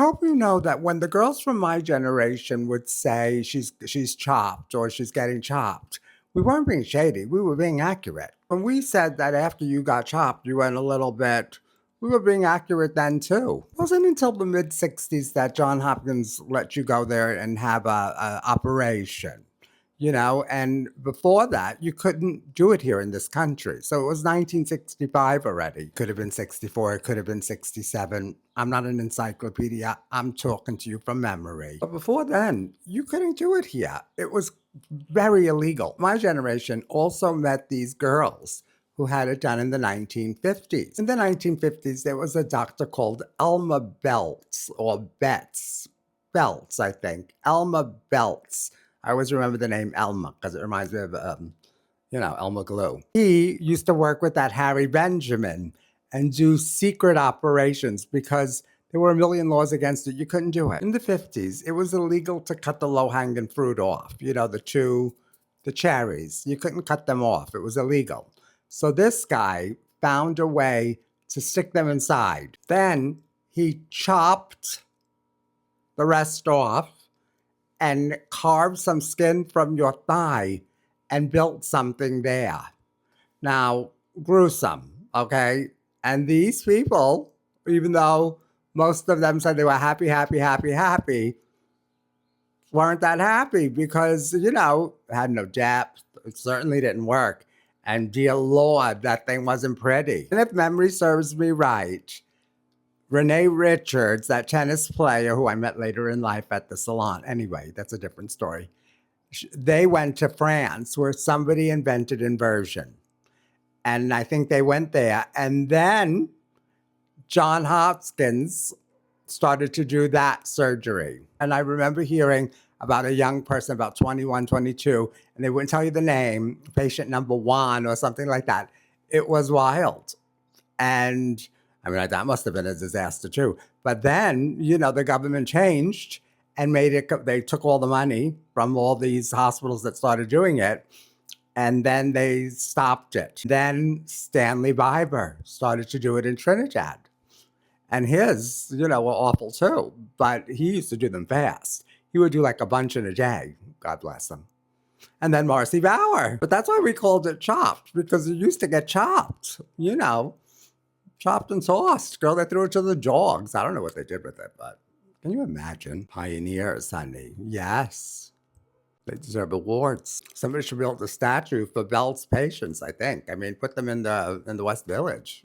hope you know that when the girls from my generation would say she's chopped or she's getting chopped, we weren't being shady. We were being accurate. When we said that after you got chopped, you went a little bit, we were being accurate then too. It wasn't until the mid '60s that John Hopkins let you go there and have a operation. And before that, you couldn't do it here in this country. So it was 1965 already. Could have been 64, it could have been 67. I'm not an encyclopedia. I'm talking to you from memory. But before then, you couldn't do it here. It was very illegal. My generation also met these girls who had it done in the 1950s. In the 1950s, there was a doctor called Elma Belts, or Betts. Belts, I think. Elma Belts. I always remember the name Elma because it reminds me of, Elma Glue. He used to work with that Harry Benjamin and do secret operations because there were a million laws against it. You couldn't do it. In the 50s, it was illegal to cut the low-hanging fruit off. The cherries. You couldn't cut them off. It was illegal. So this guy found a way to stick them inside. Then he chopped the rest off and carved some skin from your thigh and built something there. Now, gruesome, okay? And these people, even though most of them said they were happy, happy, happy, happy, weren't that happy because, it had no depth. It certainly didn't work. And dear Lord, that thing wasn't pretty. And if memory serves me right, Renee Richards, that tennis player who I met later in life at the salon. Anyway, that's a different story. They went to France where somebody invented inversion. And I think they went there. And then John Hopkins started to do that surgery. And I remember hearing about a young person, about 21, 22, and they wouldn't tell you the name, patient number one or something like that. It was wild. And I mean, that must have been a disaster too. But then, the government changed and they took all the money from all these hospitals that started doing it, and then they stopped it. Then Stanley Biber started to do it in Trinidad. And his, were awful too, but he used to do them fast. He would do like a bunch in a day. God bless him. And then Marcy Bauer. But that's why we called it chopped, because it used to get chopped, chopped and tossed. Girl, they threw it to the dogs. I don't know what they did with it, but can you imagine? Pioneers, honey. Yes. They deserve awards. Somebody should build a statue for Bell's patients, I think. I mean, put them in the West Village.